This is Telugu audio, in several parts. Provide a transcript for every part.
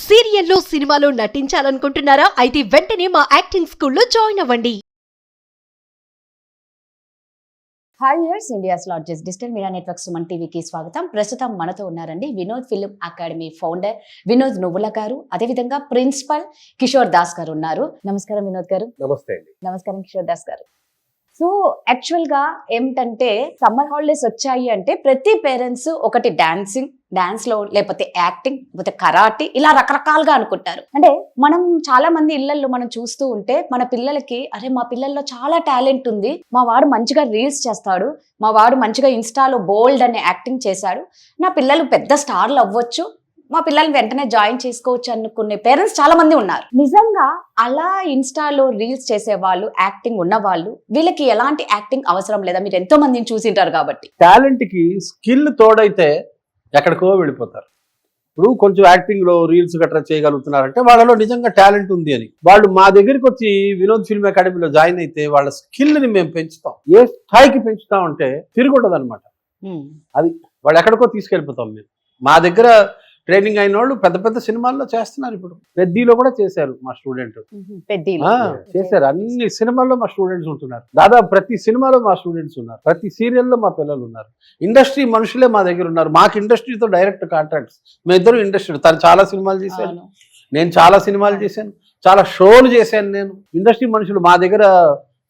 సీరియల్లో సినిమాలో నటించాలనుకుంటున్నారా? అయితే వెంటనే మా యాక్టింగ్ స్కూల్లో జాయిన్ అవ్వండి. Hi viewers, India's largest digital media network Suman టీవీకి స్వాగతం. ప్రస్తుతం మనతో ఉన్నారండి Vinod film academy founder Vinod నువ్వుల గారు, అదేవిధంగా ప్రిన్సిపల్ కిషోర్ దాస్ గారు ఉన్నారు. నమస్కారం వినోద్ గారు. నమస్తే అండి. నమస్కారం కిషోర్ దాస్ గారు. సో యాక్చువల్ గా ఏమిటంటే సమ్మర్ హాలిడేస్ వచ్చాయి అంటే ప్రతి పేరెంట్స్ ఒకటి డాన్స్ లో లేకపోతే యాక్టింగ్ లేకపోతే కరాటే ఇలా రకరకాలుగా అనుకుంటారు. అంటే మనం చాలా మంది ఇళ్లలో మనం చూస్తూ ఉంటే మన పిల్లలకి అరే మా పిల్లల్లో చాలా టాలెంట్ ఉంది, మా వాడు మంచిగా రీల్స్ చేస్తాడు, మా వాడు మంచిగా ఇన్స్టాలో బోల్డ్ అనే యాక్టింగ్ చేశాడు, నా పిల్లలు పెద్ద స్టార్లు అవ్వచ్చు, మా పిల్లల్ని వెంటనే జాయిన్ చేసుకోవచ్చు అనుకునే పేరెంట్స్ చాలా మంది ఉన్నారు. నిజంగా అలా ఇన్స్టాలో రీల్స్ చేసే వాళ్ళు, యాక్టింగ్ ఉన్న వాళ్ళు, వీళ్ళకి ఎలాంటి యాక్టింగ్ అవసరం లేదా? మీరు ఎంతో మందిని చూసింటారు కాబట్టి. టాలెంట్ కి స్కిల్ తోడైతే ఎక్కడికో వెళ్ళిపోతారు. ఇప్పుడు కొంచెం యాక్టింగ్ లో రీల్స్ గట్రా చేయగలుగుతున్నారంటే వాళ్ళలో నిజంగా టాలెంట్ ఉంది అని. వాళ్ళు మా దగ్గరికి వచ్చి వినోద్ ఫిల్మ్ అకాడమీలో జాయిన్ అయితే వాళ్ళ స్కిల్ ని మేము పెంచుతాం. ఏ స్థాయికి పెంచుతాం అంటే తిరుగుండదు అనమాట. అది వాళ్ళు ఎక్కడికో తీసుకెళ్ళిపోతాం మేము. మా దగ్గర ట్రైనింగ్ అయిన వాళ్ళు పెద్ద పెద్ద సినిమాల్లో చేస్తున్నారు. ఇప్పుడు పెద్దీలో కూడా చేశారు మా స్టూడెంట్, చేశారు. అన్ని సినిమాల్లో మా స్టూడెంట్స్ ఉంటున్నారు. దాదాపు ప్రతి సినిమాలో మా స్టూడెంట్స్ ఉన్నారు, ప్రతి సీరియల్లో మా పిల్లలు ఉన్నారు. ఇండస్ట్రీ మనుషులే మా దగ్గర ఉన్నారు. మాకు ఇండస్ట్రీతో డైరెక్ట్ కాంట్రాక్ట్స్. మేము ఇద్దరు ఇండస్ట్రీ. తను చాలా సినిమాలు చేశాను, నేను చాలా సినిమాలు చేశాను, చాలా షోలు చేశాను. నేను ఇండస్ట్రీ మనుషులు మా దగ్గర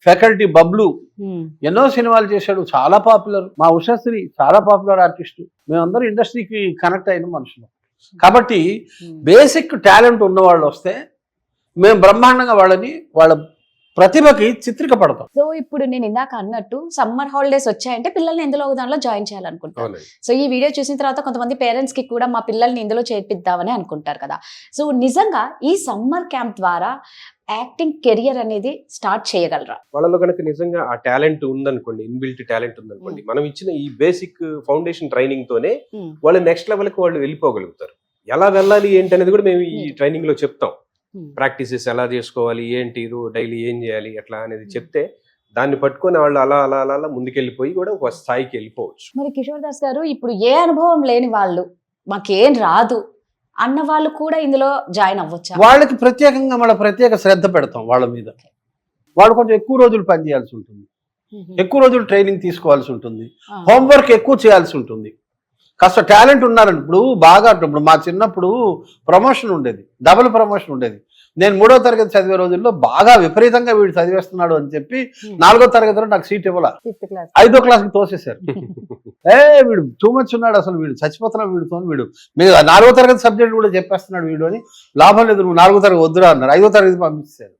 ఫ్యాకల్టీ బబ్లు ఎన్నో సినిమాలు చేశాడు, చాలా పాపులర్. మా ఉషశ్రీ చాలా పాపులర్ ఆర్టిస్టు. మేమందరూ ఇండస్ట్రీకి కనెక్ట్ అయిన మనుషులు. కాబట్టి బేసిక్ టాలెంట్ ఉన్న వాళ్ళు వస్తే మేము బ్రహ్మాండంగా వాళ్ళని వాళ్ళ ప్రతిభకి చిత్రిక పడతాం. సో ఇప్పుడు నేను ఇందాక అన్నట్టు సమ్మర్ హాలిడేస్ వచ్చాయంటే పిల్లల్ని ఇందులో ఒక దానిలో జాయిన్ చేయాలనుకుంటాను. సో ఈ వీడియో చూసిన తర్వాత కొంతమంది పేరెంట్స్ కి కూడా మా పిల్లల్ని ఇందులో చేర్పిద్దామని అనుకుంటారు కదా. సో నిజంగా ఈ సమ్మర్ క్యాంప్ ద్వారా యాక్టింగ్ కెరియర్ అనేది స్టార్ట్ చేయగలరా? వాళ్ళలో కనుక నిజంగా ఆ టాలెంట్ ఉందనుకోండి, ఇన్బిల్ట్ టాలెంట్ ఉందనుకోండి, మనం ఇచ్చిన ఈ బేసిక్ ఫౌండేషన్ ట్రైనింగ్ తోనే వాళ్ళు నెక్స్ట్ లెవెల్ కి వాళ్ళు వెళ్ళిపోగలుగుతారు. ఎలా వెళ్ళాలి ఏంటి అనేది కూడా మేము ఈ ట్రైనింగ్ లో చెప్తాం. ప్రాక్టీసెస్ ఎలా చేసుకోవాలి, ఏంటి డైలీ ఏం చేయాలి ఎట్లా అనేది చెప్తే దాన్ని పట్టుకొని వాళ్ళు అలా అలా అలా అలా ముందుకెళ్ళిపోయి కూడా ఒక స్థాయికి వెళ్ళిపోవచ్చు. మరి కిషోర్ దాస్ గారు, ఇప్పుడు ఏ అనుభవం లేని వాళ్ళు, మాకేం రాదు అన్న వాళ్ళు కూడా ఇందులో జాయిన్ అవ్వచ్చు? వాళ్ళకి ప్రత్యేకంగా మన ప్రత్యేక శ్రద్ధ పెడతాం వాళ్ళ మీద. వాళ్ళు కొంచెం ఎక్కువ రోజులు పనిచేయాల్సి ఉంటుంది, ఎక్కువ రోజులు ట్రైనింగ్ తీసుకోవాల్సి ఉంటుంది, హోంవర్క్ ఎక్కువ చేయాల్సి ఉంటుంది. కాస్త టాలెంట్ ఉన్నారని ఇప్పుడు బాగా ఇప్పుడు మా చిన్నప్పుడు ప్రమోషన్ ఉండేది, డబుల్ ప్రమోషన్ ఉండేది. నేను 3వ తరగతి చదివే రోజుల్లో బాగా విపరీతంగా వీడు చదివేస్తున్నాడు అని చెప్పి 4వ తరగతిలో నాకు సీట్ ఇవ్వాల, 5వ క్లాస్కి తోసేశారు. వీడు టూ మచ్ ఉన్నాడు, అసలు వీడు చచ్చిపోతున్నాడు, వీడితో వీడు మీరు 4వ తరగతి సబ్జెక్ట్ కూడా చెప్పేస్తున్నాడు వీడు అని. లాభం లేదు, నువ్వు 4వ తరగతి వద్దురా అన్నారు, 5వ తరగతి పంపించారు.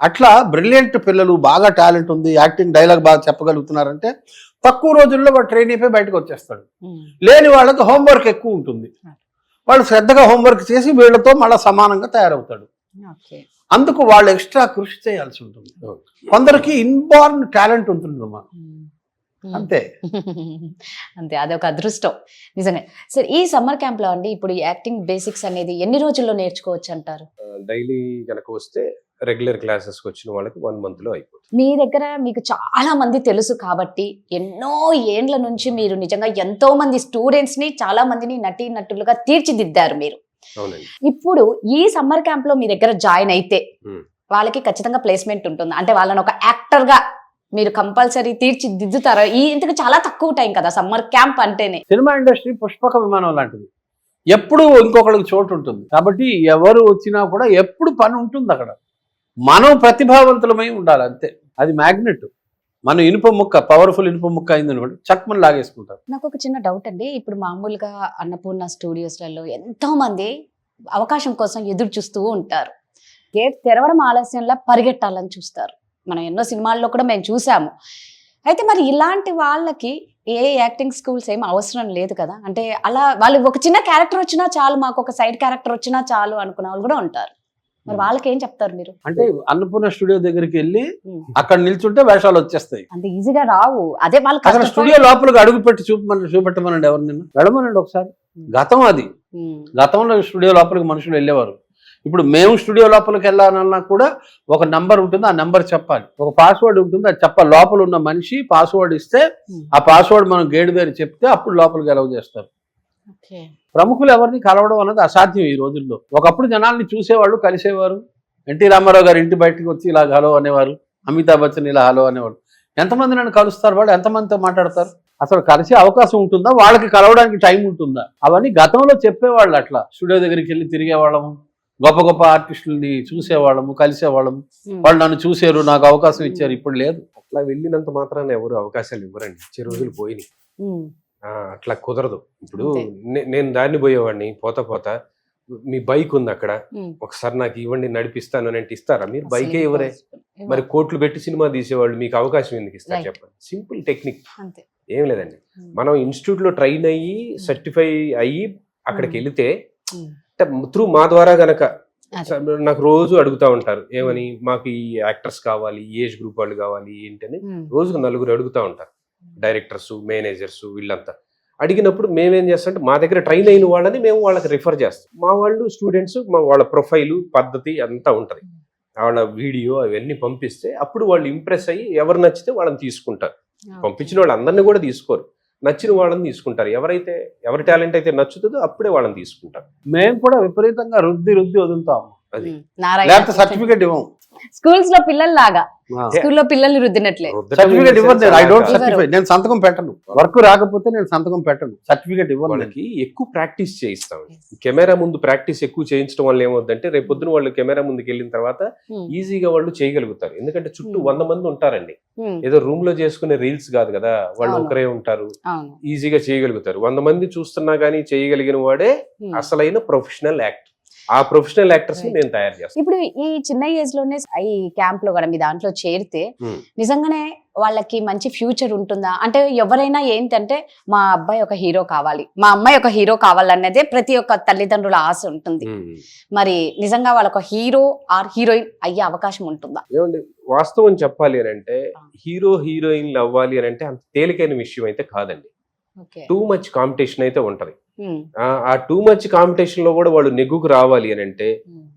అట్లా బ్రిలియంట్ పిల్లలు, బాగా టాలెంట్ ఉంది, యాక్టింగ్ డైలాగ్ బాగా చెప్పగలుగుతున్నారంటే తక్కువ రోజుల్లో వాడు ట్రైన్ అయిపోయి బయటకు వచ్చేస్తాడు. లేని వాళ్ళకి హోంవర్క్ ఎక్కువ ఉంటుంది, వాళ్ళు శ్రద్ధగా హోంవర్క్ చేసి వీళ్ళతో మళ్ళీ సమానంగా తయారవుతాడు. అందుకు వాళ్ళు ఎక్స్ట్రా కృషి చేయాల్సి ఉంటుంది. కొందరికి ఇన్బార్న్ టాలెంట్ ఉంటుందమ్మా, అంతే అంతే, అదొక అదృష్టం నిజంగా. సరే, ఈ సమ్మర్ క్యాంప్ లో అండి ఇప్పుడు యాక్టింగ్ బేసిక్స్ అనేది ఎన్ని రోజుల్లో నేర్చుకోవచ్చు అంటారు? డైలీ కనుక వస్తే రెగ్యులర్ క్లాసెస్ వచ్చిన వాళ్ళకి 1 month లో అయిపోతుంది. మీ దగ్గర మీకు చాలా మంది తెలుసు కాబట్టి ఎన్నో ఏండ్ల నుంచి మీరు నిజంగా ఎంతో మంది స్టూడెంట్స్ ని, చాలా మందిని నటీనటులుగా తీర్చిదిద్దారు మీరు. ఇప్పుడు ఈ సమ్మర్ క్యాంప్ లో మీ దగ్గర జాయిన్ అయితే వాళ్ళకి ఖచ్చితంగా ప్లేస్మెంట్ ఉంటుంది. అంటే వాళ్ళని ఒక యాక్టర్ గా మీరు కంపల్సరీ తీర్చిదిద్దుతారు. ఈ ఇంతకు చాలా తక్కువ టైం కదా సమ్మర్ క్యాంప్ అంటేనే. సినిమా ఇండస్ట్రీ పుష్పక విమానం లాంటిది, ఎప్పుడు ఇంకొకరికి చోటు ఉంటుంది. కాబట్టి ఎవరు వచ్చినా కూడా ఎప్పుడు పని ఉంటుంది అక్కడ. మనం ప్రతిభావంతులమై ఉండాలి, అంతే. అది మ్యాగ్నెట్. మనం ఇనుప ముక్క, పవర్ఫుల్ ఇనుప ముక్క అయింది అనుకోండి, చక్మని లాగేసుకుంటారు. నాకు ఒక చిన్న డౌట్ అండి. ఇప్పుడు మామూలుగా అన్నపూర్ణ స్టూడియోస్లలో ఎంతో మంది అవకాశం కోసం ఎదురు చూస్తూ ఉంటారు. గేట్ తెరవడం ఆలస్యంలా పరిగెట్టాలని చూస్తారు. మనం ఎన్నో సినిమాల్లో కూడా మేము చూసాము. అయితే మరి ఇలాంటి వాళ్ళకి ఏ యాక్టింగ్ స్కూల్స్ ఏం అవసరం లేదు కదా. అంటే అలా వాళ్ళు ఒక చిన్న క్యారెక్టర్ వచ్చినా చాలు, మాకు ఒక సైడ్ క్యారెక్టర్ వచ్చినా చాలు అనుకునే వాళ్ళు కూడా ఉంటారు. మరి వాళ్ళకి ఏం చెప్తారు మీరు? అంటే అన్నపూర్ణ స్టూడియో దగ్గరికి వెళ్ళి అక్కడ నిల్చుంటే వేషాలు వచ్చేస్తాయి, అంత ఈజీగా రావు. అదే వాళ్ళు స్టూడియో లోపలికి అడుగు పెట్టి చూపెట్టమనండి, ఎవరు నిన్ను వెళ్ళమనండి ఒకసారి. గతం అది, గతంలో స్టూడియో లోపలికి మనుషులు వెళ్ళేవారు. ఇప్పుడు మేము స్టూడియో లోపలికి వెళ్ళాలన్నా కూడా ఒక నంబర్ ఉంటుంది, ఆ నంబర్ చెప్పాలి, ఒక పాస్వర్డ్ ఉంటుంది, అది చెప్పాలి. లోపల ఉన్న మనిషి పాస్వర్డ్ ఇస్తే ఆ పాస్వర్డ్ మనం గేట్ దగ్గర చెప్తే అప్పుడు లోపలికి అలౌ చేస్తారు. ప్రముఖులు ఎవరిని కలవడం అనేది అసాధ్యం ఈ రోజుల్లో. ఒకప్పుడు జనాల్ని చూసేవాళ్ళు, కలిసేవారు. ఎన్టీ రామారావు గారు ఇంటి బయటకు వచ్చి ఇలా హలో అనేవారు, అమితాబ్ బచ్చన్ ఇలా హలో అనేవాడు. ఎంతమంది నన్ను కలుస్తారు, వాళ్ళు ఎంతమందితో మాట్లాడతారు, అసలు కలిసే అవకాశం ఉంటుందా, వాళ్ళకి కలవడానికి టైం ఉంటుందా? అవన్నీ గతంలో చెప్పేవాళ్ళు. అట్లా స్టూడియో దగ్గరికి వెళ్ళి తిరిగేవాళ్ళము, గొప్ప గొప్ప ఆర్టిస్టులని చూసేవాళ్ళము, కలిసేవాళ్ళము. వాళ్ళు నన్ను చూసారు, నాకు అవకాశం ఇచ్చారు. ఇప్పుడు లేదు. అట్లా వెళ్ళినంత మాత్రాన ఎవరు అవకాశాలు ఇవ్వరండి. ఇచ్చే రోజులు పోయినాయి. అట్లా కుదరదు. ఇప్పుడు నేను దారిని పోయేవాడిని, పోతా మీ బైక్ ఉంది అక్కడ, ఒకసారి నాకు ఇవ్వండి నడిపిస్తాను అని అంటే ఇస్తారా? మీరు బైకే ఇవ్వరే. మరి కోట్లు పెట్టి సినిమా తీసేవాళ్ళు మీకు అవకాశం ఎందుకు ఇస్తారు చెప్పండి? సింపుల్ టెక్నిక్, ఏం లేదండి. మనం ఇన్స్టిట్యూట్ లో ట్రైన్ అయ్యి సర్టిఫై అయ్యి అక్కడికి వెళితే త్రూ మా ద్వారా గనక నాకు రోజు అడుగుతా ఉంటారు, ఏమని మాకు ఈ యాక్టర్స్ కావాలి, ఏజ్ గ్రూప్ వాళ్ళు కావాలి ఏంటని రోజుకు 4 అడుగుతా ఉంటారు. డైరెక్టర్స్, మేనేజర్స్, వీళ్ళంతా అడిగినప్పుడు మేమేం చేస్తామంటే మా దగ్గర ట్రైన్ అయిన వాళ్ళని మేము వాళ్ళకి రిఫర్ చేస్తాం. మా వాళ్ళు స్టూడెంట్స్, వాళ్ళ ప్రొఫైలు, పద్ధతి అంతా ఉంటుంది, వాళ్ళ వీడియో అవన్నీ పంపిస్తే అప్పుడు వాళ్ళు ఇంప్రెస్ అయ్యి ఎవరు నచ్చితే వాళ్ళని తీసుకుంటారు. పంపించిన వాళ్ళు అందరినీ కూడా తీసుకోరు, నచ్చిన వాళ్ళని తీసుకుంటారు. ఎవరి టాలెంట్ అయితే నచ్చుతుందో అప్పుడే వాళ్ళని తీసుకుంటారు. మేము కూడా విపరీతంగా రుద్ది వదులుతాము, అది లేకపోతే సర్టిఫికేట్ ఇవ్వం. స్కూల్స్ లో పిల్లల్లాగా స్కూల్లో పిల్లల్ని రుద్దినట్లే. సర్టిఫికేట్ ఇవ్వను, ఐ డోంట్ సర్టిఫై. నేను సంతకం పెట్టను, వర్క్ రాకపోతే నేను సంతకం పెట్టను, సర్టిఫికేట్ ఇవ్వను. వాళ్ళకి ఎక్కువ ప్రాక్టీస్ చేయిస్తాం. కెమెరా ముందు ప్రాక్టీస్ ఎక్కువ చేయించడం వల్ల ఏమవుతుందంటే రేపు పొద్దున వాళ్ళు కెమెరా ముందుకు వెళ్ళిన తర్వాత ఈజీగా వాళ్ళు చేయగలుగుతారు. ఎందుకంటే చుట్టూ 100 మంది ఉంటారండి. ఏదో రూమ్ లో చేసుకునే రీల్స్ కాదు కదా, వాళ్ళు ఒకరే ఉంటారు, ఈజీగా చేయగలుగుతారు. 100 మంది చూస్తున్నా గానీ చేయగలిగిన వాడే అసలైన ప్రొఫెషనల్ యాక్టర్. ఆ ప్రొఫెషనల్ యాక్టర్స్ ని నేను తయారు చేస్తాను. ఇప్పుడు ఈ చిన్న ఏజ్ లోనే ఈ క్యాంప్ లో కూడా మీ దాంట్లో చేరితే నిజంగానే వాళ్ళకి మంచి ఫ్యూచర్ ఉంటుందా? అంటే ఎవరైనా ఏంటంటే మా అబ్బాయి ఒక హీరో కావాలి, మా అమ్మాయి ఒక హీరో కావాలన్నదే ప్రతి ఒక్క తల్లిదండ్రుల ఆశ ఉంటుంది. మరి నిజంగా వాళ్ళొక హీరో ఆర్ హీరోయిన్ అయ్యే అవకాశం ఉంటుందా? ఏమండి, వాస్తవం చెప్పాలి అని అంటే హీరో హీరోయిన్లు అవ్వాలి అని అంటే అంత తేలికైన విషయం అయితే కాదండి. టూ మచ్ కాంపిటీషన్ అయితే ఉంటది. ఆ టూ మచ్ కాంపిటీషన్ లో కూడా వాళ్ళు నెగ్గుకు రావాలి అని అంటే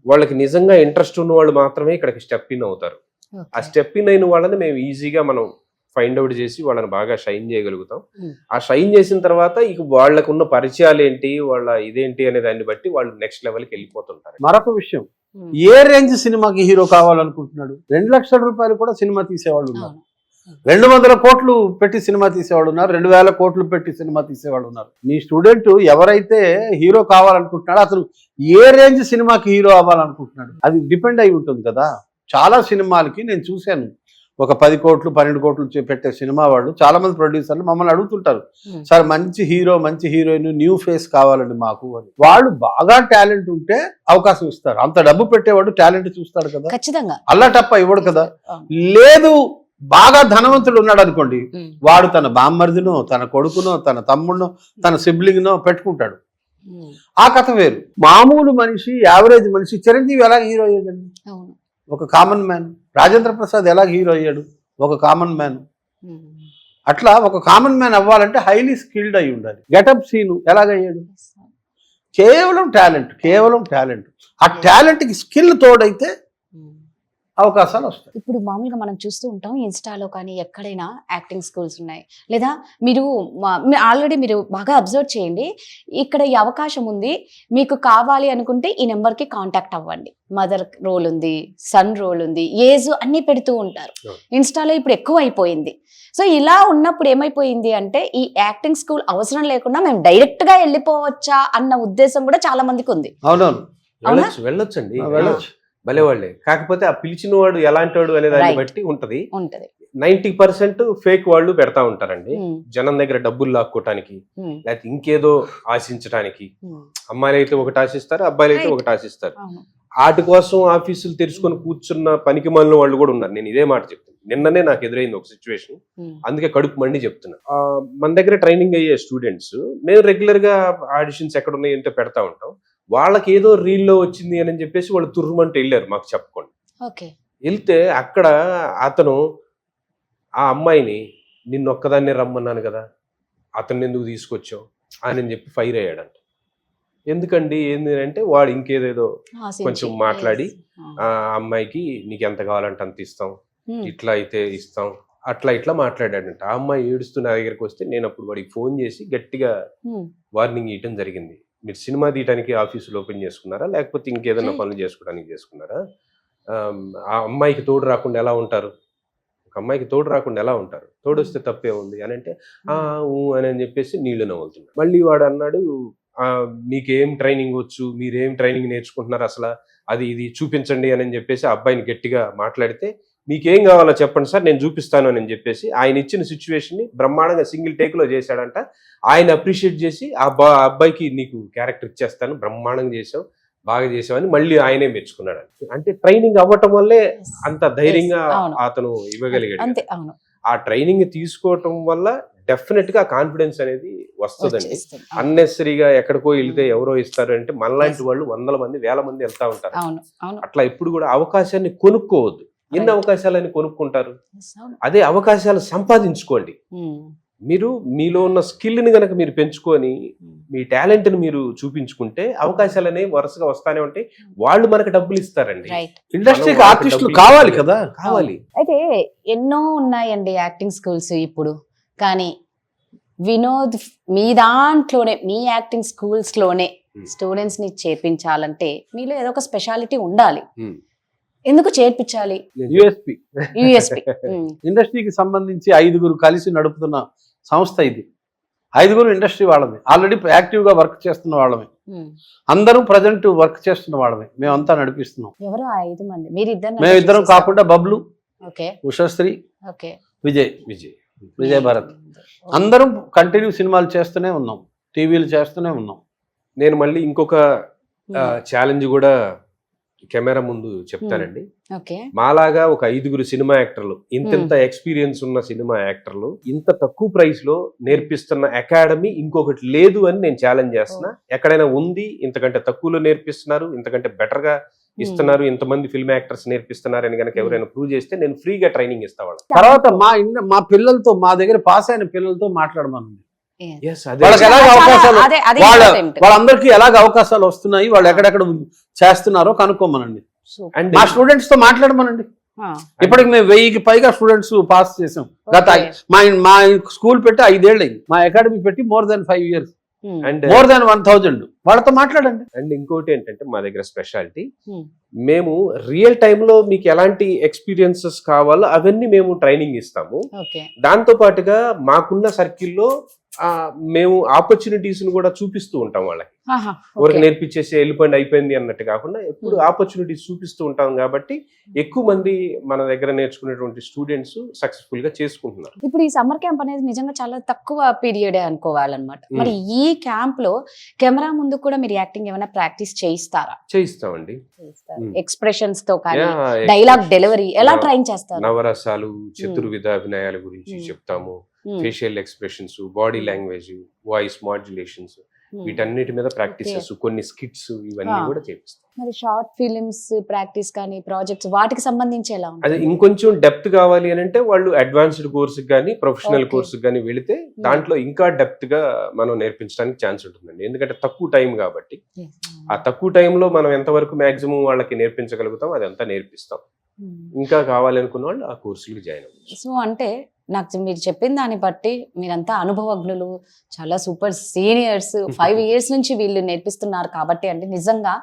వాళ్ళకి నిజంగా ఇంట్రెస్ట్ ఉన్న వాళ్ళు మాత్రమే ఇక్కడికి స్టెప్ ఇన్ అవుతారు. ఆ స్టెప్ ఇన్ అయిన వాళ్ళని మేము ఈజీగా మనం ఫైండ్ అవుట్ చేసి వాళ్ళని బాగా షైన్ చేయగలుగుతాం. ఆ షైన్ చేసిన తర్వాత ఇక వాళ్ళకున్న పరిచయాలు ఏంటి, వాళ్ళ ఇదేంటి అనే దాన్ని బట్టి వాళ్ళు నెక్స్ట్ లెవెల్కి వెళ్ళిపోతుంటారు. మరొక విషయం, ఏ రేంజ్ సినిమాకి హీరో కావాలనుకుంటున్నాడు? 2 లక్షల రూపాయలు కూడా సినిమా తీసేవాళ్ళు ఉన్నారు, 200 కోట్లు పెట్టి సినిమా తీసేవాళ్ళు ఉన్నారు, 2000 కోట్లు పెట్టి సినిమా తీసేవాళ్ళు ఉన్నారు. మీ స్టూడెంట్ ఎవరైతే హీరో కావాలనుకుంటున్నాడో అసలు ఏ రేంజ్ సినిమాకి హీరో అవ్వాలనుకుంటున్నాడు అది డిపెండ్ అయి ఉంటుంది కదా. చాలా సినిమాలకి నేను చూశాను, ఒక 10 కోట్లు 12 కోట్లు పెట్టే సినిమా వాళ్ళు చాలా మంది ప్రొడ్యూసర్లు మమ్మల్ని అడుగుతుంటారు, సార్ మంచి హీరో మంచి హీరోయిన్ న్యూ ఫేస్ కావాలండి మాకు అని. వాళ్ళు బాగా టాలెంట్ ఉంటే అవకాశం ఇస్తారు. అంత డబ్బు పెట్టేవాడు టాలెంట్ చూస్తాడు కదా, ఖచ్చితంగా అల్లా టప్ప ఇవ్వడు కదా. లేదు, బాగా ధనవంతుడు ఉన్నాడు అనుకోండి, వాడు తన బామ్మర్దినో తన కొడుకునో తన తమ్ముడినో తన సిబ్లింగ్నో పెట్టుకుంటాడు. ఆ కథ వేరు. మామూలు మనిషి, యావరేజ్ మనిషి, చిరంజీవి ఎలా హీరో అయ్యాడండి? ఒక కామన్ మ్యాన్. రాజేంద్ర ప్రసాద్ ఎలా హీరో అయ్యాడు? ఒక కామన్ మ్యాన్. అట్లా ఒక కామన్ మ్యాన్ అవ్వాలంటే హైలీ స్కిల్డ్ అయి ఉండాలి. గెటప్ సీను ఎలాగయ్యాడు? కేవలం టాలెంట్. ఆ టాలెంట్కి స్కిల్ తోడైతే అవకాశాలు వస్తాయి. ఇప్పుడు మామూలుగా మనం చూస్తూ ఉంటాం ఇన్స్టాలో కానీ ఎక్కడైనా యాక్టింగ్ స్కూల్స్ ఉన్నాయి, లేదా మీరు ఆల్రెడీ మీరు బాగా అబ్జర్వ్ చేయండి, ఇక్కడ ఈ అవకాశం ఉంది మీకు కావాలి అనుకుంటే ఈ నెంబర్కి కాంటాక్ట్ అవ్వండి. మదర్ రోల్ ఉంది, సన్ రోల్ ఉంది, ఏజ్ అన్ని పెడుతూ ఉంటారు. ఇన్స్టాలో ఇప్పుడు ఎక్కువ అయిపోయింది. సో ఇలా ఉన్నప్పుడు ఏమైపోయింది అంటే ఈ యాక్టింగ్ స్కూల్ అవసరం లేకుండా మేము డైరెక్ట్ గా వెళ్ళిపోవచ్చా అన్న ఉద్దేశం కూడా చాలా మందికి ఉంది. అవునవును, వెళ్ళొచ్చండి, భలేవాళ్లే. కాకపోతే ఆ పిలిచిన వాడు ఎలాంటి వాడు అనే దాన్ని బట్టి ఉంటది. 90% ఫేక్ వాళ్ళు పెడతా ఉంటారండి, జనం దగ్గర డబ్బులు లాక్కోటానికి, లేకపోతే ఇంకేదో ఆశించడానికి. అమ్మాయిలు అయితే ఒకటి ఆశిస్తారు, అబ్బాయిలు అయితే ఒకటి ఆశిస్తారు. వాటి కోసం ఆఫీసులు తెరుచుకొని కూర్చున్న పనికి మాలిన వాళ్ళు కూడా ఉన్నారు. నేను ఇదే మాట చెప్తాను, నిన్ననే నాకు ఎదురైంది ఒక సిచ్యువేషన్, అందుకే కడుపు మండి చెప్తున్నా. మన దగ్గర ట్రైనింగ్ అయ్యే స్టూడెంట్స్ మేము రెగ్యులర్ గా ఆడిషన్స్ ఎక్కడ ఉన్నాయంటే పెడతా ఉంటాం. వాళ్ళకి ఏదో రీల్లో వచ్చింది అని చెప్పేసి వాళ్ళు తుర్రుమంటూ వెళ్ళారు మాకు చెప్పకుండా. వెళ్తే అక్కడ అతను ఆ అమ్మాయిని నిన్నొక్కదాన్నే రమ్మన్నాను కదా, అతన్ని ఎందుకు తీసుకొచ్చావు అని చెప్పి ఫైర్ అయ్యాడంట. ఎందుకండి ఏంది అంటే వాడు ఇంకేదేదో కొంచెం మాట్లాడి ఆ అమ్మాయికి నీకు ఎంత కావాలంటే అంత ఇస్తాం, ఇట్లా అయితే ఇస్తాం, అట్లా మాట్లాడాడంట. ఆ అమ్మాయి ఏడుస్తూ నా దగ్గరికి వస్తే నేను అప్పుడు వాడికి ఫోన్ చేసి గట్టిగా వార్నింగ్ ఇవ్వడం జరిగింది. మీరు సినిమా తీయడానికి ఆఫీసులు ఓపెన్ చేసుకున్నారా, లేకపోతే ఇంకేదైనా పనులు చేసుకోవడానికి చేసుకున్నారా? ఆ అమ్మాయికి తోడు రాకుండా ఎలా ఉంటారు? ఒక అమ్మాయికి తోడు రాకుండా ఎలా ఉంటారు? తోడు వస్తే తప్పే ఉంది అని అంటే అని చెప్పేసి నీళ్లు నవ్వులుతున్నాడు. మళ్ళీ వాడు అన్నాడు, మీకేం ట్రైనింగ్ వచ్చు, మీరేం ట్రైనింగ్ నేర్చుకుంటున్నారు అసలు, అది ఇది చూపించండి అని చెప్పేసి ఆ అబ్బాయిని గట్టిగా మాట్లాడితే, మీకేం కావాలో చెప్పండి సార్ నేను చూపిస్తాను అని చెప్పేసి ఆయన ఇచ్చిన సిచ్యువేషన్ ని బ్రహ్మాండంగా సింగిల్ టేక్ లో చేశాడంట. ఆయన అప్రిషియేట్ చేసి ఆ అబ్బాయికి నీకు క్యారెక్టర్ ఇచ్చేస్తాను, బ్రహ్మాండంగా చేసావు, బాగా చేసావని మళ్ళీ ఆయనే మెచ్చుకున్నాడు. అంటే ట్రైనింగ్ అవ్వటం వల్లే అంత ధైర్యంగా అతను ఇవ్వగలిగాడు. ఆ ట్రైనింగ్ తీసుకోవటం వల్ల డెఫినెట్ గా కాన్ఫిడెన్స్ అనేది వస్తుందండి. అన్నెసరీగా ఎక్కడికో వెళ్తే ఎవరో ఇస్తారు అంటే మనలాంటి వాళ్ళు 100 మంది 1000 మంది వెళ్తా ఉంటారు. అట్లా ఇప్పుడు కూడా అవకాశాన్ని కొనుక్కోవద్దు. ఎన్ని అవకాశాలని కొనుక్కుంటారు? అదే అవకాశాలు సంపాదించుకోండి. మీరు మీలో ఉన్న స్కిల్ని గనక మీరు పెంచుకొని మీ టాలెంట్ని మీరు చూపించుకుంటే అవకాశాలు అనేవి వరుసగా వస్తానే ఉంటాయి. వాళ్ళు మనకు డబ్బులు ఇస్తారండి. ఇండస్ట్రీకి ఆర్టిస్టులు కావాలి కదా, కావాలి. అయితే ఎన్నో ఉన్నాయండి యాక్టింగ్ స్కూల్స్ ఇప్పుడు. కానీ వినోద్ మీ దాంట్లోనే, మీ యాక్టింగ్ స్కూల్స్ లోనే స్టూడెంట్స్ ని చేర్పించాలంటే మీలో ఏదో ఒక స్పెషాలిటీ ఉండాలి. ఎందుకు చేర్పించాలి? యూఎస్పీ ఇండస్ట్రీకి సంబంధించి 5 కలిసి నడుపుతున్న సంస్థ ఇది. 5 ఇండస్ట్రీ వాళ్ళమే, ఆల్రెడీ యాక్టివ్ గా వర్క్ చేస్తున్న వాళ్ళమే, అందరూ ప్రజెంట్ వర్క్ చేస్తున్న వాళ్ళమే, మేమంతా నడిపిస్తున్నాం. ఎవరు 5 మంది? మేమిద్దరం కాకుండా బబ్లు, ఉషశ్రీ, విజయ్ భరత్, అందరం కంటిన్యూ సినిమాలు చేస్తూనే ఉన్నాం, టీవీలు చేస్తూనే ఉన్నాం. నేను మళ్ళీ ఇంకొక ఛాలెంజ్ కూడా కెమెరా ముందు చెప్తానండి. మాలాగా ఒక 5 సినిమా యాక్టర్లు, ఇంత ఎక్స్పీరియన్స్ ఉన్న సినిమా యాక్టర్లు ఇంత తక్కువ ప్రైస్ లో నేర్పిస్తున్న అకాడమీ ఇంకొకటి లేదు అని నేను ఛాలెంజ్ చేస్తున్నా. ఎక్కడైనా ఉంది, ఇంతకంటే తక్కువలో నేర్పిస్తున్నారు, ఇంతకంటే బెటర్ గా ఇస్తున్నారు, ఇంతమంది ఫిల్మ్ యాక్టర్స్ నేర్పిస్తున్నారు అని కనుక ఎవరైనా ప్రూవ్ చేస్తే నేను ఫ్రీగా ట్రైనింగ్ ఇస్తా వాళ్ళకి. తర్వాత మా పిల్లలతో, మా దగ్గర పాస్ అయిన పిల్లలతో మాట్లాడమని, వాళ్ళందరికీ ఎలాగ అవకాశాలు వస్తున్నాయి, వాళ్ళు ఎక్కడెక్కడ చేస్తున్నారో కనుక్కోమనండి. మా స్టూడెంట్స్ తో మాట్లాడమనండి. ఇప్పటికి మేము 1000కి పైగా స్టూడెంట్స్ పాస్ చేసాం. మా స్కూల్ పెట్టి 5 ఏళ్ళు అయింది, మా అకాడమీ పెట్టి more than 5 years, and more than 1000. వాళ్ళతో మాట్లాడండి. అండ్ ఇంకోటి ఏంటంటే మా దగ్గర స్పెషాలిటీ, మేము రియల్ టైమ్ లో మీకు ఎలాంటి ఎక్స్పీరియన్సెస్ కావాలో అవన్నీ మేము ట్రైనింగ్ ఇస్తాము. దాంతో పాటుగా మాకున్న సర్కిల్లో మేము ఆపర్చునిటీస్ ను కూడా చూపిస్తూ ఉంటాం వాళ్ళకి. ఊరికి నేర్పించేసి వెళ్ళిపోయింది అయిపోయింది అన్నట్టు కాకుండా ఎప్పుడు ఆపర్చునిటీస్ చూపిస్తూ ఉంటాం. కాబట్టి ఎక్కువ మంది మన దగ్గర నేర్చుకునేటువంటి స్టూడెంట్స్ సక్సెస్ఫుల్ గా చేసుకుంటున్నారు. ఇప్పుడు ఈ సమ్మర్ క్యాంప్ అనేది నిజంగా చాలా తక్కువ పీరియడే అనుకోవాలన్నమాట. మరి ఈ క్యాంప్ లో కెమెరా ముందు కూడా మీరు యాక్టింగ్ ఏమైనా ప్రాక్టీస్ చేయిస్తారా? చేయిస్తామండి. ఎక్స్ప్రెషన్స్ తో కానీ డైలాగ్ డెలివరీ ఎలా ట్రైన్ చేస్తారు? నవరసాలు, చతుర్విధ అభినయాల గురించి చెప్తాము. Facial expressions, body language, voice modulations, వీటన్నిటి మీద ప్రాక్టీసెస్, కొన్ని స్కిట్స్, ఇవన్నీ కూడా చేపిస్తాం. మరి షార్ట్ ఫిలిమ్స్ ప్రాక్టీస్ కానీ ప్రాజెక్ట్స్ వాటికి సంబంధించి ఎలా ఉంటుంది? అది ఇంకొంచెం డెప్త్ కావాలి అని అంటే వాళ్ళు అడ్వాన్స్డ్ కోర్సు కానీ ప్రొఫెషనల్ కోర్సు కానీ వెళితే దాంట్లో ఇంకా డెప్త్ గా మనం నేర్పించడానికి ఛాన్స్ ఉంటుందండి. ఎందుకంటే తక్కువ టైం కాబట్టి ఆ తక్కువ టైంలో మనం ఎంతవరకు మాక్సిమం వాళ్ళకి నేర్పించగలుగుతాం అదంతా నేర్పిస్తాం. ఇంకా కావాలి అనుకున్న వాళ్ళు ఆ కోర్సులకు జాయిన్ అవ్వచ్చు. సో అంటే నాకు మీరు చెప్పిన దాన్ని బట్టి మీరంతా అనుభవజ్ఞులు, చాలా సూపర్ సీనియర్స్, 5 years నుంచి వీళ్ళు నేర్పిస్తున్నారు కాబట్టి అంటే నిజంగా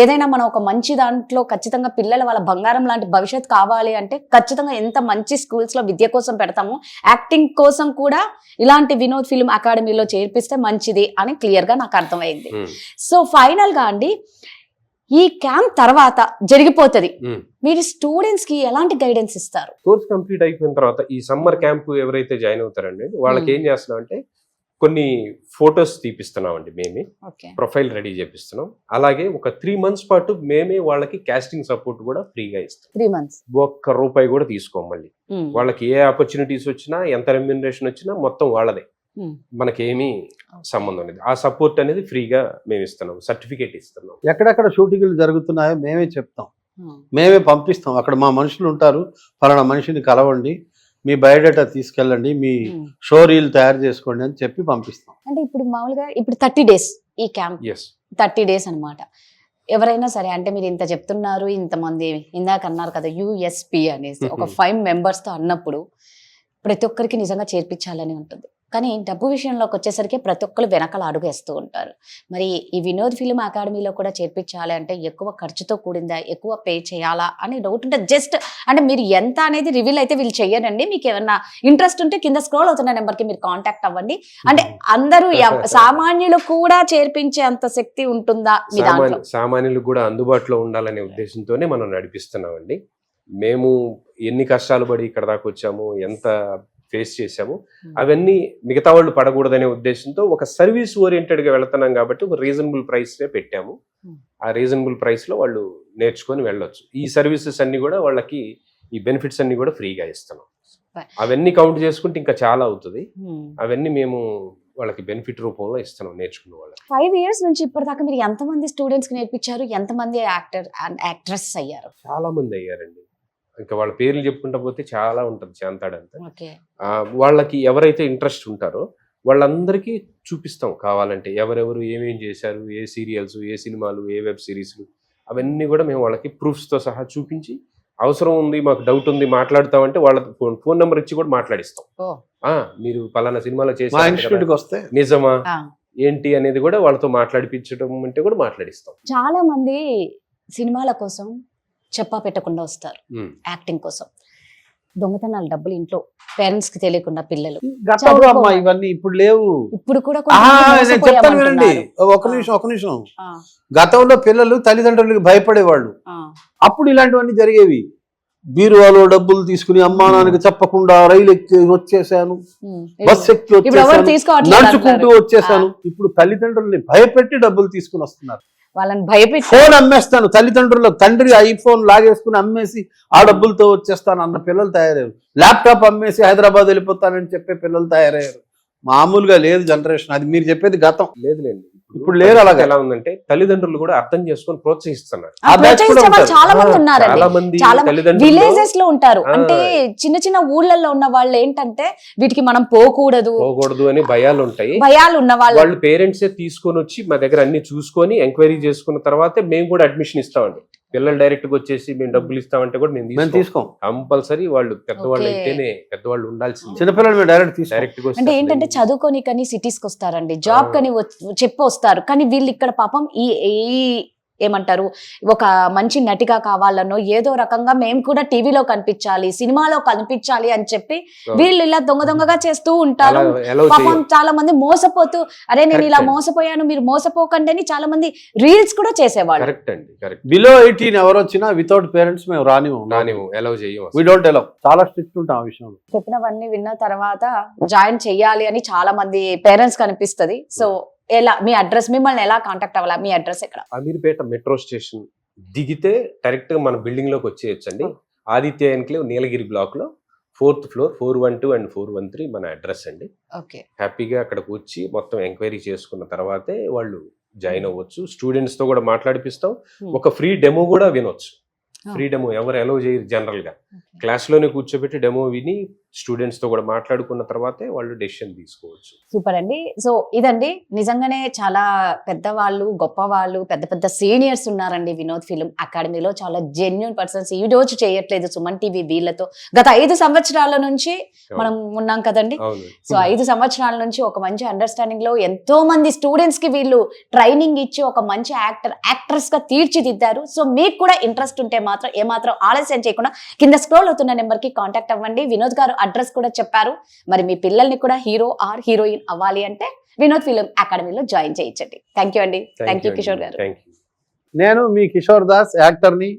ఏదైనా మనం ఒక మంచి దాంట్లో ఖచ్చితంగా పిల్లలు వాళ్ళ బంగారం లాంటి భవిష్యత్తు కావాలి అంటే ఖచ్చితంగా ఎంత మంచి స్కూల్స్ లో విద్య కోసం పెడతాము, యాక్టింగ్ కోసం కూడా ఇలాంటి వినోద్ ఫిల్మ్ అకాడమీలో చేర్పిస్తే మంచిది అని క్లియర్ గా నాకు అర్థమైంది. సో ఫైనల్ గా అండి, ఈ క్యాంప్ తర్వాత జరిగిపోతుంది, మీరు స్టూడెంట్స్ కి ఎలాంటి గైడెన్స్ ఇస్తారు? కోర్స్ కంప్లీట్ అయిపోయిన తర్వాత ఈ సమ్మర్ క్యాంప్ ఎవరైతే జాయిన్ అవుతారండి వాళ్ళకి ఏం చేస్తున్నాం అంటే కొన్ని ఫొటోస్ తీపిస్తున్నామండి, మేమే ప్రొఫైల్ రెడీ చేపిస్తున్నాం. అలాగే ఒక 3 months పాటు మేమే వాళ్ళకి కాస్టింగ్ సపోర్ట్ కూడా ఫ్రీగా ఇస్తాం. 3 months ₹1 కూడా తీసుకోం. మళ్ళీ వాళ్ళకి ఏ ఆపర్చునిటీస్ వచ్చినా, ఎంత రెమ్యూనరేషన్ వచ్చినా మొత్తం వాళ్ళదే, మనకేమీ సంబంధం లేదు. ఆ సపోర్ట్ అనేది ఫ్రీగా మేము ఇస్తున్నాం, సర్టిఫికేట్ ఇస్తున్నాం. ఎక్కడెక్కడ షూటింగ్లు జరుగుతున్నాయో మేమే చెప్తాం, మేమే పంపిస్తాం. అక్కడ మా మనుషులు ఉంటారు, ఫలానా మనిషిని కలవండి, మీ బయోడేటా తీసుకెళ్ళండి, మీ షో రీల్ తయారు చేసుకోండి అని చెప్పి పంపిస్తాం. అంటే ఇప్పుడు మామూలుగా ఇప్పుడు 30 days ఈ క్యాంప్, 30 days అన్నమాట. ఎవరైనా సరే అంటే మీరు ఇంత చెప్తున్నారు, ఇంతమంది ఇందాక అన్నారు కదా USP అనేసి ఒక 5 members తో అన్నప్పుడు ప్రతి ఒక్కరికి నిజంగా చేర్పించాలని ఉంటుంది. కానీ డబ్బు విషయంలోకి వచ్చేసరికి ప్రతి ఒక్కరు వెనకాల అడుగేస్తూ ఉంటారు. మరి ఈ వినోద్ ఫిల్మ్ అకాడమీలో కూడా చేర్పించాలి అంటే ఎక్కువ ఖర్చుతో కూడిందా, ఎక్కువ పే చేయాలా అని డౌట్ ఉంటుంది. జస్ట్ అంటే మీరు ఎంత అనేది రివీల్ అయితే వీళ్ళు చెయ్యరండి. మీకు ఏమన్నా ఇంట్రెస్ట్ ఉంటే కింద స్క్రోల్ అవుతున్న నెంబర్కి మీరు కాంటాక్ట్ అవ్వండి. అంటే అందరూ సామాన్యులు కూడా చేర్పించే అంత శక్తి ఉంటుందా మీ దాంట్లో? సామాన్యులకు కూడా అందుబాటులో ఉండాలనే ఉద్దేశంతోనే మనం నడిపిస్తున్నామండి. మేము ఎన్ని కష్టాలు పడి ఇక్కడ దాకా వచ్చాము, ఎంత ఫేస్ చేసాము, అవన్నీ మిగతా వాళ్ళు పడకూడదనే ఉద్దేశంతో ఒక సర్వీస్ ఓరియంటెడ్ గా వెళ్తున్నాం కాబట్టి ఒక రీజనబుల్ ప్రైస్ పెట్టాము. ఆ రీజనబుల్ ప్రైస్ లో వాళ్ళు నేర్చుకొని వెళ్ళొచ్చు. ఈ సర్వీసెస్ అన్ని కూడా వాళ్ళకి, ఈ బెనిఫిట్స్ అన్ని కూడా ఫ్రీగా ఇస్తున్నాం. అవన్నీ కౌంట్ చేసుకుంటే ఇంకా చాలా అవుతుంది. అవన్నీ మేము వాళ్ళకి బెనిఫిట్ రూపంలో ఇస్తున్నాం నేర్చుకున్న వాళ్ళకి. 5 years నుంచి ఇప్పటిదాకా మీరు ఎంతమంది స్టూడెంట్స్ కి నేర్పించారు? ఎంతమంది యాక్టర్ అండ్ యాక్ట్రెస్ అయ్యారు? చాలా మంది అయ్యారండి. ఇంకా వాళ్ళ పేర్లు చెప్పుకుంటా పోతే చాలా ఉంటుంది చేంతాడంతా. ఓకే. వాళ్ళకి ఎవరైతే ఇంట్రెస్ట్ ఉంటారో వాళ్ళందరికీ చూపిస్తాం కావాలంటే, ఎవరెవరు ఏమేం చేశారు, ఏ సీరియల్స్, ఏ సినిమాలు, ఏ వెబ్ సిరీస్లు, అవన్నీ కూడా మేము వాళ్ళకి ప్రూఫ్స్తో సహా చూపించి, అవసరం ఉంది మాకు డౌట్ ఉంది మాట్లాడతామంటే వాళ్ళ ఫోన్ నెంబర్ ఇచ్చి కూడా మాట్లాడిస్తాం. మీరు పలానా సినిమాలో చేసి నిజమా ఏంటి అనేది కూడా వాళ్ళతో మాట్లాడిపించడం అంటే కూడా మాట్లాడిస్తాం. చాలా మంది సినిమాల కోసం చెప్పా పెట్టకుండా వస్తారు యాక్టింగ్ కోసం. దొంగతనాలు, డబ్బులు ఇంట్లో పేరెంట్స్ కి తెలియకుండా పిల్లలు. గతంలో అమ్మా ఇవన్నీ ఇప్పుడు లేవు. ఇప్పుడు కూడా చెప్తాను వినండి, ఒక నిమిషం. గతంలో పిల్లలు తల్లిదండ్రులకు భయపడేవాళ్ళు. అప్పుడు ఇలాంటివన్నీ జరిగేవి. బీరువాలో డబ్బులు తీసుకుని అమ్మా నాన్నకి చెప్పకుండా రైలు ఎక్కి వచ్చేసాను, బస్ ఎక్కి వచ్చేసాను, నడుచుకుంటూ వచ్చేసాను. ఇప్పుడు తల్లిదండ్రుల్ని భయపెట్టి డబ్బులు తీసుకుని వస్తున్నారు. వాళ్ళని భయపెట్టి ఫోన్ అమ్మేస్తాను, తల్లిదండ్రుల తండ్రి ఐఫోన్ లాగేసుకుని అమ్మేసి ఆ డబ్బులతో వచ్చేస్తాను అన్న పిల్లలు తయారయ్యారు. ల్యాప్టాప్ అమ్మేసి హైదరాబాద్ వెళ్ళిపోతానని చెప్పే పిల్లలు తయారయ్యారు. మామూలుగా లేదు జనరేషన్. అది మీరు చెప్పేది గతం. లేదులేండి, ఇప్పుడు లేదు. అలాగే ఎలా ఉందంటే తల్లిదండ్రులు కూడా అర్థం చేసుకొని ప్రోత్సహిస్తున్నారు. చాలా మంది ఉన్నారండి. చాలా విలేజెస్ లో ఉంటారు. అంటే చిన్న చిన్న ఊళ్ళల్లో ఉన్న వాళ్ళు ఏంటంటే వీటికి మనం పోకూడదు అని భయాలు ఉంటాయి. భయాలు ఉన్న వాళ్ళు పేరెంట్సే తీసుకొని వచ్చి మా దగ్గర అన్ని చూసుకొని ఎంక్వైరీ చేసుకున్న తర్వాతే మేము కూడా అడ్మిషన్ ఇస్తామండి. పిల్లలు డైరెక్ట్ గా వచ్చేసి మేము డబ్బులు ఇస్తామంటే కూడా మేము తీసుకోం. కంపల్సరీ వాళ్ళు పెద్దవాళ్ళు అయితేనే, పెద్దవాళ్ళు ఉండాల్సింది. చిన్నపిల్లలు డైరెక్ట్ అంటే ఏంటంటే చదువుకొని కానీ సిటీస్ కి వస్తారండి, జాబ్ కని చెప్పి వస్తారు. కానీ వీళ్ళు ఇక్కడ పాపం ఈ ఏమంటారు, ఒక మంచి నటిగా కావాలనో ఏదో రకంగా మేము కూడా టీవీలో కనిపించాలి, సినిమాలో కనిపించాలి అని చెప్పి వీళ్ళు ఇలా దొంగగా చేస్తూ ఉంటారు. పాపం చాలా మంది మోసపోతూ, అరే నేను ఇలా మోసపోయాను మీరు మోసపోకండి అని చాలా మంది రీల్స్ కూడా చేసేవాళ్ళు. బిలో 18 ఎవరు వచ్చినా వితౌట్ పేరెంట్స్ మేము రానివ్వం, అలౌ చేయం. We don't allow. చాలా స్ట్రిక్ట్ ఉంటాం ఆ విషయంలో. చెప్పినవన్నీ విన్న తర్వాత జాయిన్ చెయ్యాలి అని చాలా మంది పేరెంట్స్ కనిపిస్తుంది. సో ఎలా మీ అడ్రస్, మిమ్మల్ని ఎలా కాంటాక్ట్ అవ్వాలి? మీ అడ్రస్ ఎక్కడ? అమీర్పేట మెట్రో స్టేషన్ దిగితే డైరెక్ట్ గా మన బిల్డింగ్ లోకి వచ్చేయచ్చండి. ఆదిత్య ఎన్క్లేవ్ నీలగిరి బ్లాక్ లో 4th floor 412 and 413 మన అడ్రస్ అండి. హ్యాపీగా అక్కడికి వచ్చి మొత్తం ఎంక్వైరీ చేసుకున్న తర్వాతే వాళ్ళు జాయిన్ అవ్వచ్చు. స్టూడెంట్స్ తో కూడా మాట్లాడిపిస్తాం. ఒక ఫ్రీ డెమో కూడా వినొచ్చు. ఫ్రీ డెమో ఎవరు అలౌ చేయరు జనరల్ గా. క్లాస్ లోనే కూర్చోబెట్టి డెమో విని స్టూడెంట్స్ తో కూడా మాట్లాడుకున్న తర్వాతే వాళ్ళు డెసిషన్ తీసుకోవచ్చు. సూపర్ అండి. సో ఇదండి, నిజంగానే చాలా పెద్దవాళ్ళు, గొప్ప వాళ్ళు, పెద్ద పెద్ద సీనియర్స్ ఉన్నారండి వినోద్ ఫిల్మ్ అకాడమీలో. చాలా జెన్యూన్ పర్సన్స్. ఈ రోజు చేయట్లేదు సుమన్ టీవీ వీళ్ళతో. గత 5 సంవత్సరాల నుంచి మనం ఉన్నాం కదండి. సో 5 సంవత్సరాల నుంచి ఒక మంచి అండర్స్టాండింగ్ లో ఎంతో మంది స్టూడెంట్స్ కి వీళ్ళు ట్రైనింగ్ ఇచ్చి ఒక మంచి యాక్ట్రెస్ గా తీర్చిదిద్దారు. సో మీకు కూడా ఇంట్రెస్ట్ ఉంటే మాత్రం ఏమాత్రం ఆలస్యం చేయకుండా కింద స్క్రోల్ అవుతున్న నెంబర్ కి కాంటాక్ట్ అవ్వండి. వినోద్ గారు అడ్రస్ కూడా చెప్పారు. మరి మీ పిల్లల్ని కూడా హీరో ఆర్ హీరోయిన్ అవ్వాలి అంటే వినోద్ ఫిల్మ్ అకాడమీలో జాయిన్ చేయించండి. థ్యాంక్ యూ అండి. థ్యాంక్ యూ కిషోర్ గారు. నేను మీ కిషోర్ దాస్, యాక్టర్ని,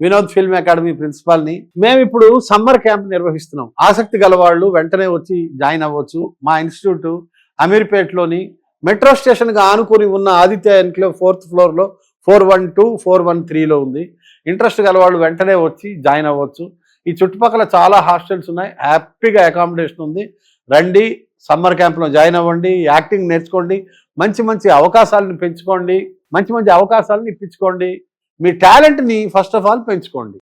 వినోద్ ఫిల్మ్ అకాడమీ ప్రిన్సిపాల్ని. మేము ఇప్పుడు సమ్మర్ క్యాంప్ నిర్వహిస్తున్నాం. ఆసక్తి గల వాళ్ళు వెంటనే వచ్చి జాయిన్ అవ్వచ్చు. మా ఇన్స్టిట్యూట్ అమీర్పేటలోని మెట్రో స్టేషన్ గా ఆనుకుని ఉన్న ఆదిత్య ఎన్క్లేవ్ 4th floor లో 412, 413లో ఉంది. ఇంట్రెస్ట్ గల వాళ్ళు వెంటనే వచ్చి జాయిన్ అవ్వచ్చు. ఈ చుట్టుపక్కల చాలా హాస్టల్స్ ఉన్నాయి. హ్యాపీగా అకామిడేషన్ ఉంది. రండి, సమ్మర్ క్యాంప్లో జాయిన్ అవ్వండి, యాక్టింగ్ నేర్చుకోండి, మంచి మంచి అవకాశాలను పెంచుకోండి, మంచి మంచి అవకాశాలను ఇప్పించుకోండి. మీ టాలెంట్ని ఫస్ట్ ఆఫ్ ఆల్ పెంచుకోండి.